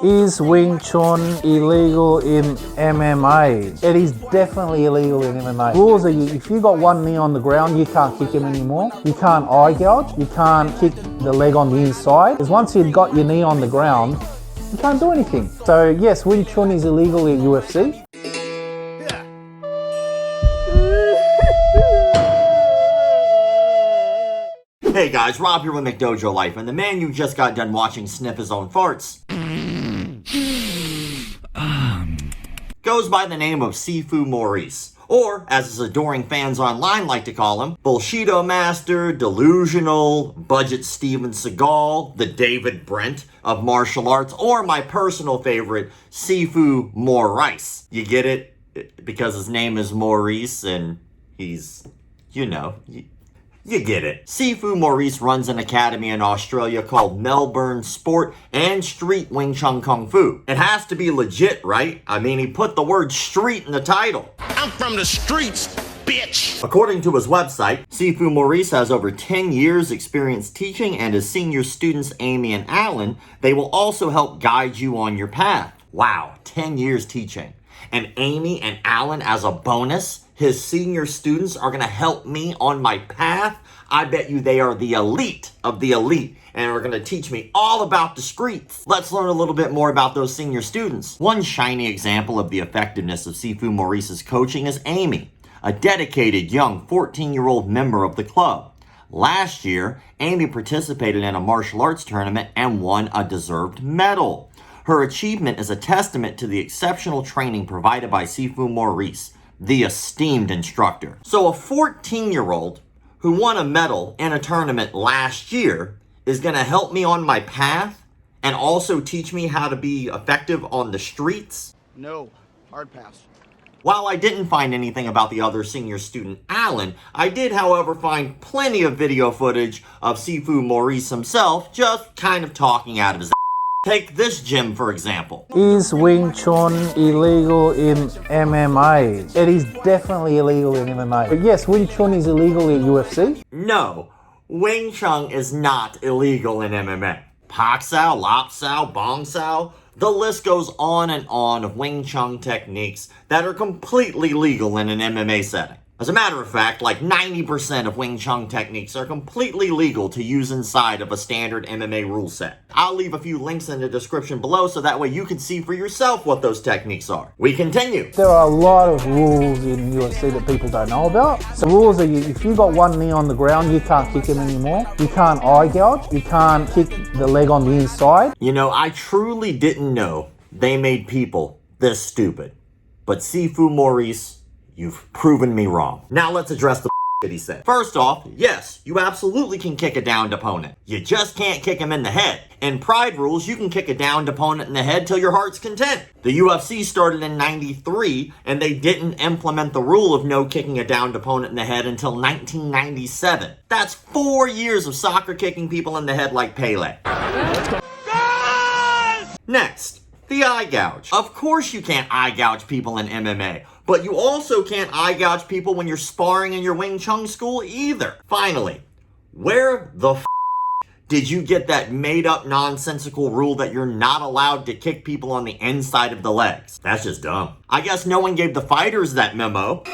Is Wing Chun illegal in MMA? It is definitely illegal in MMA. Rules are if you got one knee on the ground, you can't kick him anymore. You can't eye gouge. You can't kick the leg on the inside. Because once you've got your knee on the ground, you can't do anything. So yes, Wing Chun is illegal in UFC. Hey guys, Rob here with McDojoLife, and the man you just got done watching sniff his own farts goes by the name of Sifu Maurice, or as his adoring fans online like to call him, Bullshido Master, Delusional, Budget Steven Seagal, the David Brent of martial arts, or my personal favorite, Sifu Maurice. You get it? Because his name is Maurice and he's, you know, you get it. Sifu Maurice runs an academy in Australia called Melbourne Sport and Street Wing Chun Kung Fu. It has to be legit, right? I mean, he put the word street in the title. I'm from the streets, bitch! According to his website, Sifu Maurice has over 10 years experience teaching, and his senior students, Amy and Alan, they will also help guide you on your path. Wow, 10 years teaching. And Amy and Alan, as a bonus, his senior students are going to help me on my path. I bet you they are the elite of the elite and are going to teach me all about the streets. Let's learn a little bit more about those senior students. One shiny example of the effectiveness of Sifu Maurice's coaching is Amy, a dedicated young 14-year-old member of the club. Last year, Amy participated in a martial arts tournament and won a deserved medal. Her achievement is a testament to the exceptional training provided by Sifu Maurice, the esteemed instructor. So a 14-year-old who won a medal in a tournament last year is going to help me on my path and also teach me how to be effective on the streets? No, hard pass. While I didn't find anything about the other senior student, Alan, I did, however, find plenty of video footage of Sifu Maurice himself just kind of talking out of his Take this gym, for example. Is Wing Chun illegal in MMA? It is definitely illegal in MMA. But yes, Wing Chun is illegal in UFC. No, Wing Chun is not illegal in MMA. Pak Sao, Lap Sao, Bong Sao, the list goes on and on of Wing Chun techniques that are completely legal in an MMA setting. As a matter of fact, like 90% of Wing Chun techniques are completely legal to use inside of a standard MMA rule set. I'll leave a few links in the description below so that way you can see for yourself what those techniques are. We continue. There are a lot of rules in UFC that people don't know about. So rules are if you got one knee on the ground, you can't kick him anymore. You can't eye gouge. You can't kick the leg on the inside. You know, I truly didn't know they made people this stupid. But Sifu Maurice, you've proven me wrong. Now let's address the that he said. First off, yes, you absolutely can kick a downed opponent. You just can't kick him in the head. In Pride rules, you can kick a downed opponent in the head till your heart's content. The UFC started in '93, and they didn't implement the rule of no kicking a downed opponent in the head until 1997. That's 4 years of soccer kicking people in the head like Pele. Next, the eye gouge. Of course you can't eye gouge people in MMA. But you also can't eye gouge people when you're sparring in your Wing Chun school either. Finally, where the did you get that made-up nonsensical rule that you're not allowed to kick people on the inside of the legs? That's just dumb. I guess no one gave the fighters that memo.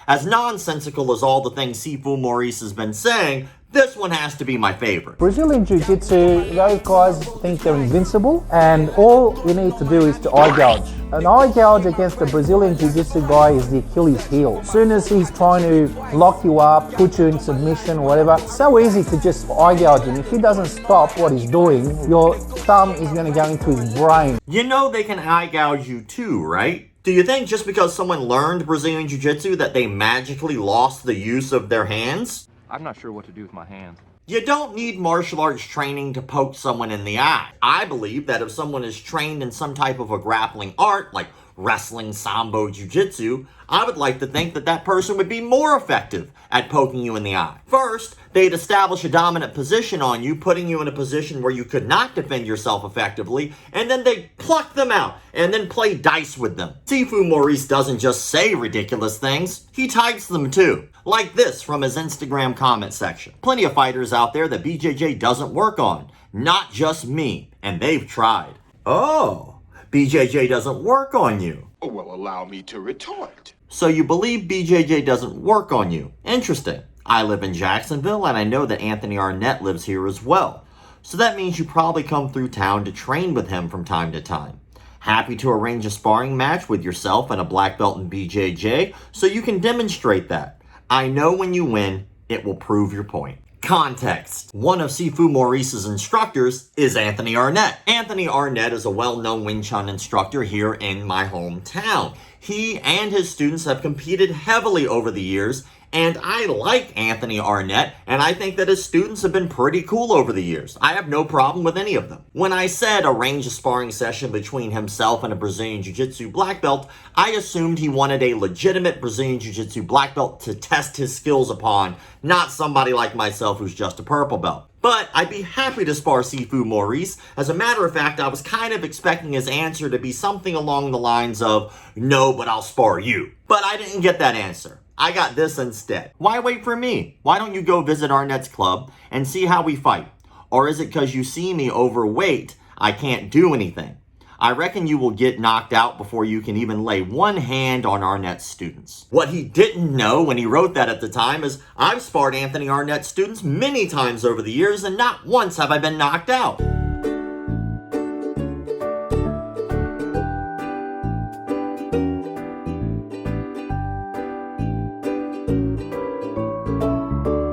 As nonsensical as all the things Sifu Maurice has been saying, this one has to be my favorite. Brazilian Jiu-Jitsu, those guys think they're invincible, and all you need to do is to eye gouge. An eye gouge against a Brazilian Jiu-Jitsu guy is the Achilles heel. As soon as he's trying to lock you up, put you in submission, whatever, it's so easy to just eye gouge him. If he doesn't stop what he's doing, your thumb is going to go into his brain. You know they can eye gouge you too, right? Do you think just because someone learned Brazilian Jiu-Jitsu that they magically lost the use of their hands? I'm not sure what to do with my hands. You don't need martial arts training to poke someone in the eye. I believe that if someone is trained in some type of a grappling art, like wrestling, sambo, jiu-jitsu, I would like to think that that person would be more effective at poking you in the eye. First, they'd establish a dominant position on you, putting you in a position where you could not defend yourself effectively, and then they'd pluck them out and then play dice with them. Sifu Maurice doesn't just say ridiculous things, he types them too. Like this from his Instagram comment section. Plenty of fighters out there that BJJ doesn't work on. not just me, and they've tried. Oh, BJJ doesn't work on you. Oh, well, allow me to retort. So you believe BJJ doesn't work on you. Interesting. I live in Jacksonville, and I know that Anthony Arnett lives here as well. So that means you probably come through town to train with him from time to time. Happy to arrange a sparring match with yourself and a black belt in BJJ so you can demonstrate that. I know when you win, it will prove your point. Context. One of Sifu Maurice's instructors is Anthony Arnett. Anthony Arnett is a well-known Wing Chun instructor here in my hometown. He and his students have competed heavily over the years, and I like Anthony Arnett, and I think that his students have been pretty cool over the years. I have no problem with any of them. When I said arrange a sparring session between himself and a Brazilian Jiu-Jitsu black belt, I assumed he wanted a legitimate Brazilian Jiu-Jitsu black belt to test his skills upon, not somebody like myself who's just a purple belt. But I'd be happy to spar Sifu Maurice. As a matter of fact, I was kind of expecting his answer to be something along the lines of, no, but I'll spar you. But I didn't get that answer. I got this instead. Why wait for me? Why don't you go visit Arnett's club and see how we fight? Or is it because you see me overweight, I can't do anything? I reckon you will get knocked out before you can even lay one hand on Arnett's students. What he didn't know when he wrote that at the time is I've sparred Anthony Arnett's students many times over the years, and not once have I been knocked out.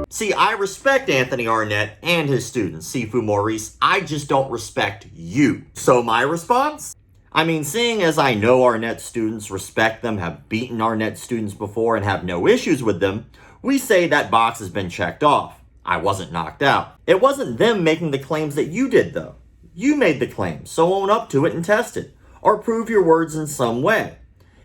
See, I respect Anthony Arnett and his students, Sifu Maurice. I just don't respect you. So my response? I mean, seeing as I know Arnett's students, respect them, have beaten Arnett's students before, and have no issues with them, we say that box has been checked off. I wasn't knocked out. It wasn't them making the claims that you did, though. You made the claims, so own up to it and test it. Or prove your words in some way.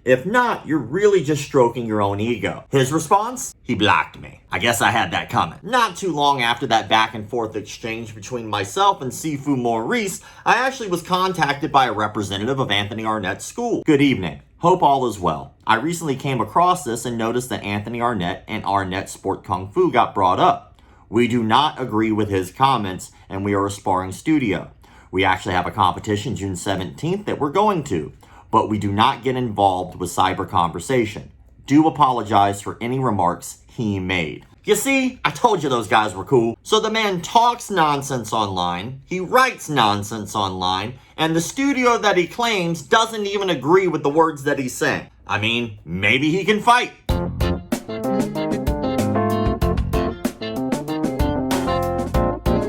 If not, you're really just stroking your own ego. His response? He blocked me. I guess I had that coming. Not too long after that back and forth exchange between myself and Sifu Maurice, I actually was contacted by a representative of Anthony Arnett's school. Good evening. Hope all is well. I recently came across this and noticed that Anthony Arnett and Arnett Sport Kung Fu got brought up. We do not agree with his comments, and we are a sparring studio. We actually have a competition June 17th that we're going to. But we do not get involved with cyber conversation. Do apologize for any remarks he made. You see, I told you those guys were cool. So the man talks nonsense online, he writes nonsense online, and the studio that he claims doesn't even agree with the words that he's saying. I mean, maybe he can fight.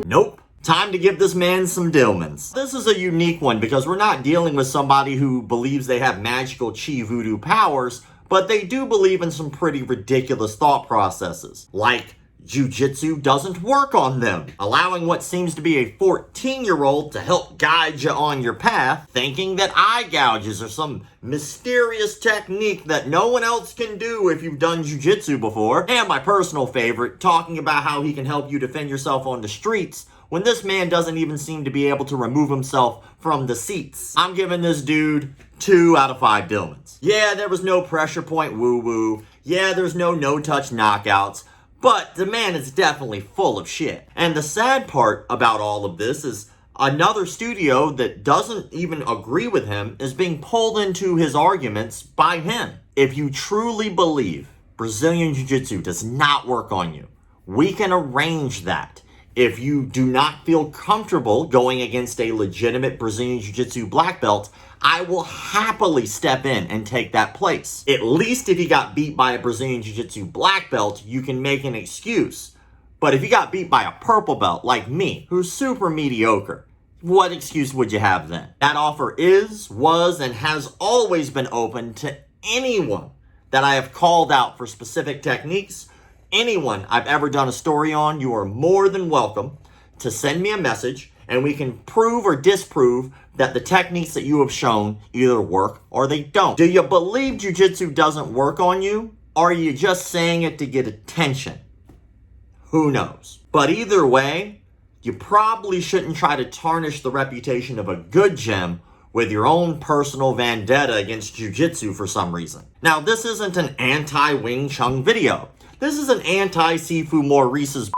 Nope. Time to give this man some Dillmans. This is a unique one because we're not dealing with somebody who believes they have magical chi voodoo powers, but they do believe in some pretty ridiculous thought processes. Like, Jiu-Jitsu doesn't work on them, allowing what seems to be a 14-year-old to help guide you on your path, thinking that eye gouges are some mysterious technique that no one else can do if you've done Jiu-Jitsu before. And my personal favorite, talking about how he can help you defend yourself on the streets, when this man doesn't even seem to be able to remove himself from the seats. I'm giving this dude 2 out of 5 Dillmans. Yeah, there was no pressure point woo-woo. Yeah, there's no no-touch knockouts. But the man is definitely full of shit. And the sad part about all of this is another studio that doesn't even agree with him is being pulled into his arguments by him. If you truly believe Brazilian Jiu-Jitsu does not work on you, we can arrange that. If you do not feel comfortable going against a legitimate Brazilian Jiu-Jitsu black belt, I will happily step in and take that place. At least if you got beat by a Brazilian Jiu-Jitsu black belt, you can make an excuse. But if you got beat by a purple belt like me, who's super mediocre, what excuse would you have then? That offer is, was, and has always been open to anyone that I have called out for specific techniques. Anyone I've ever done a story on, you are more than welcome to send me a message and we can prove or disprove that the techniques that you have shown either work or they don't. Do you believe Jiu-Jitsu doesn't work on you? Or are you just saying it to get attention? Who knows? But either way, you probably shouldn't try to tarnish the reputation of a good gym with your own personal vendetta against Jiu-Jitsu for some reason. Now, this isn't an anti-Wing Chun video. This is an anti-Sifu Maurice's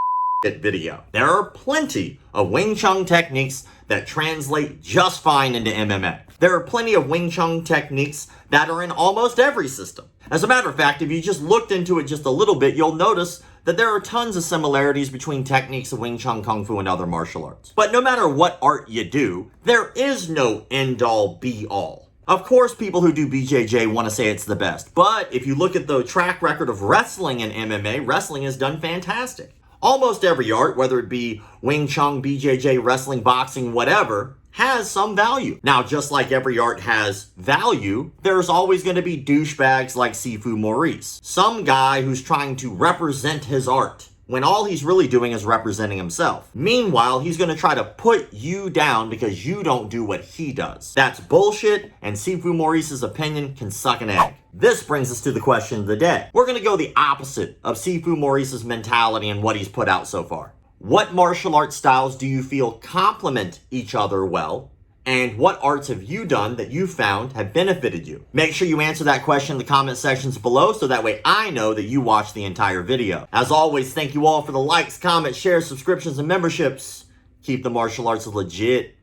video. There are plenty of Wing Chun techniques that translate just fine into MMA. There are plenty of Wing Chun techniques that are in almost every system. As a matter of fact, if you just looked into it just a little bit, you'll notice that there are tons of similarities between techniques of Wing Chun, Kung Fu, and other martial arts. But no matter what art you do, there is no end-all, be-all. Of course, people who do BJJ want to say it's the best, but if you look at the track record of wrestling in MMA, wrestling has done fantastic. Almost every art, whether it be Wing Chun, BJJ, wrestling, boxing, whatever, has some value. Now, just like every art has value, there's always going to be douchebags like Sifu Maurice. Some guy who's trying to represent his art, when all he's really doing is representing himself. Meanwhile, he's going to try to put you down because you don't do what he does. That's bullshit, and Sifu Maurice's opinion can suck an egg. This brings us to the question of the day. We're going to go the opposite of Sifu Maurice's mentality and what he's put out so far. What martial art styles do you feel complement each other well? And what arts have you done that you found have benefited you? Make sure you answer that question in the comment sections below so that way I know that you watched the entire video. As always, thank you all for the likes, comments, shares, subscriptions, and memberships. Keep the martial arts legit.